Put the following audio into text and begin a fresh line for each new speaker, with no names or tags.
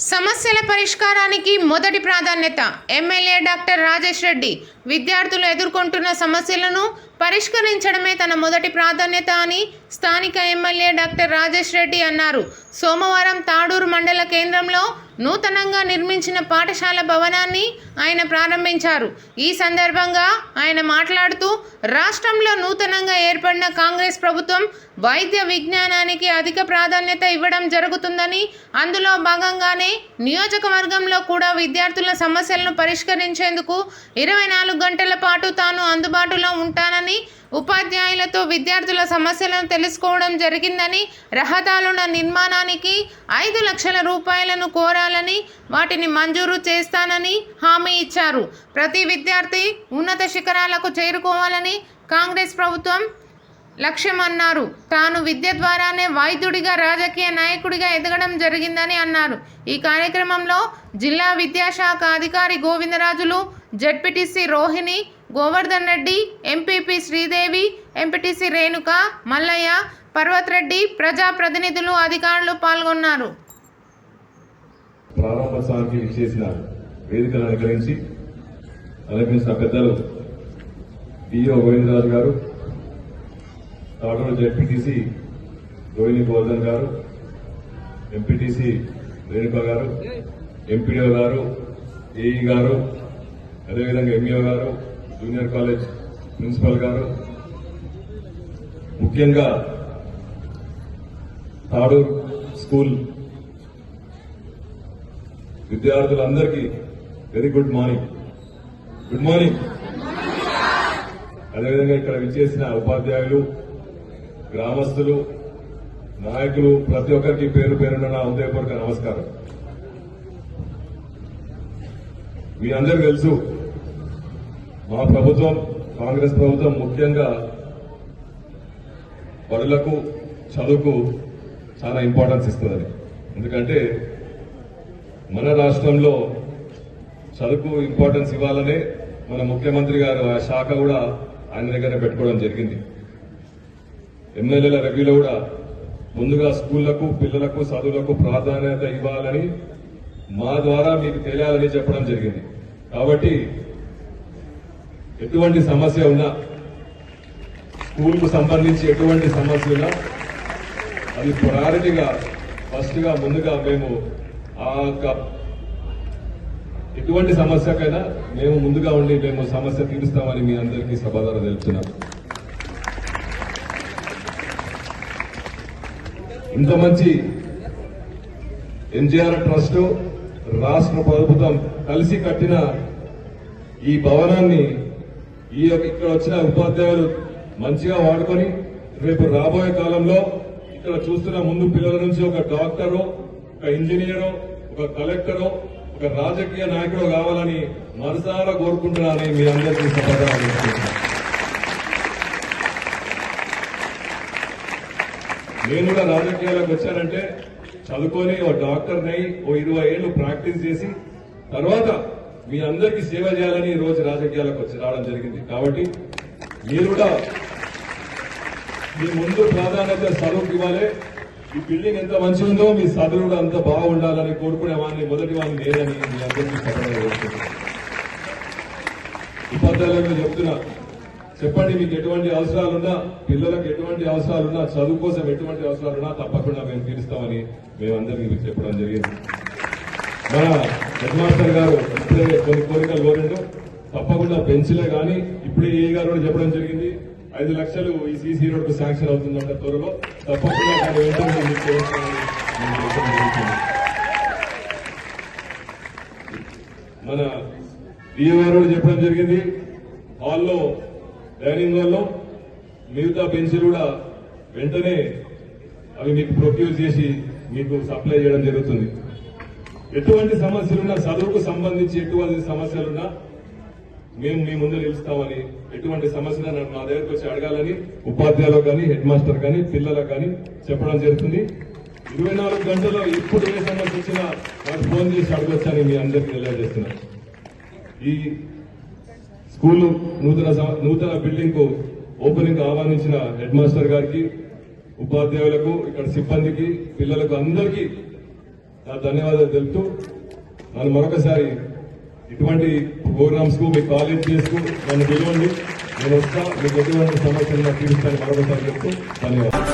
సమస్యల పరిష్కారానికి మొదటి ప్రాధాన్యత. ఎమ్మెల్యే డాక్టర్ రాజేష్ రెడ్డి విద్యార్థులు ఎదుర్కొంటున్న సమస్యలను పరిష్కరించడమే తన మొదటి ప్రాధాన్యత అని స్థానిక ఎమ్మెల్యే డాక్టర్ రాజేష్ రెడ్డి అన్నారు. సోమవారం తాడూరు మండల కేంద్రంలో నూతనంగా నిర్మించిన పాఠశాల భవనాన్ని ఆయన ప్రారంభించారు. ఈ సందర్భంగా ఆయన మాట్లాడుతూ రాష్ట్రంలో నూతనంగా ఏర్పడిన కాంగ్రెస్ ప్రభుత్వం వైద్య విజ్ఞానానికి అధిక ప్రాధాన్యత ఇవ్వడం జరుగుతుందని, అందులో భాగంగానే నియోజకవర్గంలో కూడా విద్యార్థుల సమస్యలను పరిష్కరించేందుకు 24 గంటల పాటు తాను అందుబాటులో ఉంటానని, ఉపాధ్యాయులతో విద్యార్థుల సమస్యలను తెలుసుకోవడం జరిగిందని, రహదారుల నిర్మాణానికి 5 లక్షల రూపాయలను కోరాలని, వాటిని మంజూరు చేస్తానని హామీ ఇచ్చారు. ప్రతి విద్యార్థి ఉన్నత శిఖరాలకు చేరుకోవాలని కాంగ్రెస్ ప్రభుత్వం లక్ష్యమన్నారు. తాను విద్య ద్వారానే వైద్యుడిగా, రాజకీయ నాయకుడిగా ఎదగడం జరిగిందని అన్నారు. ఈ కార్యక్రమంలో జిల్లా విద్యాశాఖ అధికారి Govindarajulu, ZPTC Rohini, Govardhan Reddy, MPP Sridevi, MPTC Renuka, Mallaiah, Parvat Reddy, ప్రజాప్రతినిధులు, అధికారులు పాల్గొన్నారు.
ప్రారంభోత్సవానికి విచ్చేసిన వేదికను అలంకరించి అలంకరించిన పెద్దలు డిఓ గోవిందరాజు గారు, తాడూరు జెడ్పీటీసీ రోహిణి గోవర్ధన్ గారు, ఎంపీటీసీ రేణుక గారు, ఎంపీడీఓ గారు, ఏఈ గారు, అదేవిధంగా ఎంఈఓ గారు, జూనియర్ కాలేజ్ ప్రిన్సిపల్ గారు, ముఖ్యంగా తాడూరు స్కూల్ విద్యార్థులందరికీ very good morning. Good morning. అదేవిధంగా ఇక్కడ విచ్చేసిన ఉపాధ్యాయులు, గ్రామస్తులు, నాయకులు, ప్రతి ఒక్కరికి పేరు పేరున నా హృదయపూర్వక నమస్కారం. మీ అందరికీ తెలుసు, మా ప్రభుత్వం, కాంగ్రెస్ ప్రభుత్వం ముఖ్యంగా బడులకు, చదువుకు చాలా ఇంపార్టెన్స్ ఇస్తుందని. ఎందుకంటే మన రాష్ట్రంలో చదువుకు ఇంపార్టెన్స్ ఇవ్వాలనే మన ముఖ్యమంత్రి గారు ఆ శాఖ కూడా ఆయన దగ్గర పెట్టుకోవడం జరిగింది. ఎమ్మెల్యేల రివ్యూలో కూడా ముందుగా స్కూళ్లకు, పిల్లలకు, చదువులకు ప్రాధాన్యత ఇవ్వాలని మా ద్వారా మీకు తెలియాలని చెప్పడం జరిగింది. కాబట్టి ఎటువంటి సమస్య ఉన్నా, స్కూల్కు సంబంధించి ఎటువంటి సమస్య ఉన్నా అది ప్రయారిటీగా ఫస్ట్ గా ముందుగా మేము ఎటువంటి సమస్యకైనా మేము ముందుగా ఉండి మేము సమస్య తీరుస్తామని మీ అందరికీ సభాదారు తెలుపుతున్నాం. ఇంత మంచి ఎన్జీఆర్ ట్రస్ట్, రాష్ట్ర ప్రభుత్వం కలిసి కట్టిన ఈ భవనాన్ని ఇక్కడ వచ్చిన ఉపాధ్యాయులు మంచిగా వాడుకొని రేపు రాబోయే కాలంలో ఇక్కడ చూస్తున్న ముందు పిల్లల నుంచి ఒక డాక్టరో, ఒక ఇంజనీరో, ఒక కలెక్టరో, ఒక రాజకీయ నాయకుడు కావాలని మనసారా కోరుకుంటున్నానని మీ అందరికీ సమాధానం. నేను కూడా రాజకీయాలకు వచ్చానంటే చదువుకొని ఓ డాక్టర్నై ఓ 20 ఏళ్లు ప్రాక్టీస్ చేసి తర్వాత మీ అందరికీ సేవ చేయాలని ఈ రోజు రాజకీయాలకు వచ్చి రావడం జరిగింది. కాబట్టి మీరు కూడా మీ ముందు ప్రాధాన్యత చదువుకి ఇవ్వాలి. ఈ బిల్డింగ్ ఎంత మంచి ఉందో మీ చదువు కూడా అంత బాగుండాలని కోరుకునే వాడిని మొదటి వాడిని నేనని మీ అందరికీ సభలో ఉపాధ్యాయులకు చెప్తున్నా, చెప్పండి మీకు ఎటువంటి అవసరాలున్నా, పిల్లలకు ఎటువంటి అవసరాలున్నా, చదువు కోసం ఎటువంటి అవసరాలున్నా తప్పకుండా మేము తీరుస్తామని మేమందరికీ చెప్పడం జరిగింది. మన హెడ్ మాస్టర్ గారు ఇప్పుడే కొన్ని కోరికలు కోరిండు, తప్పకుండా బెంచ్లే కానీ ఇప్పుడే ఏ గారు కూడా చెప్పడం జరిగింది 5 లక్షలు ఈ సీసీ రోడ్డు శాంక్షన్ అవుతుందంట త్వరలో, తప్పకుండా మన డిఓ గారు కూడా చెప్పడం జరిగింది. హాల్లో, డైనింగ్ హాల్లో మిగతా బెంచ్లు కూడా వెంటనే అవి మీకు ప్రొక్యూర్ చేసి మీకు సప్లై చేయడం జరుగుతుంది. ఎటువంటి సమస్యలున్నా, చదువుకు సంబంధించి ఎటువంటి సమస్యలున్నా మేము మీ ముందు నిలుస్తామని, ఎటువంటి సమస్యలు మా దగ్గరకు వచ్చి అడగాలని ఉపాధ్యాయులకు కానీ, హెడ్ మాస్టర్ కానీ, పిల్లలకు కానీ చెప్పడం జరుగుతుంది. 24 గంటల్లో ఎప్పుడు ఏ సమస్య వచ్చినా నాకు ఫోన్ చేసి అడగొచ్చని మీ అందరికీ తెలియజేస్తున్నాను. ఈ స్కూల్ నూతన బిల్డింగ్ కు ఓపెనింగ్ ఆహ్వానించిన హెడ్ మాస్టర్ గారికి, ఉపాధ్యాయులకు, ఇక్కడ సిబ్బందికి, పిల్లలకు అందరికీ నా ధన్యవాదాలు తెలుపుతూ నన్ను మరొకసారి ఇటువంటి ప్రోగ్రామ్స్ కు మీ కాలేజ్ చేసుకు నన్ను పిలవండి, నేను వస్తా, మీకు ఎటువంటి సమస్యలు తీరుస్తాను మరొకసారి చెప్తూ ధన్యవాదాలు.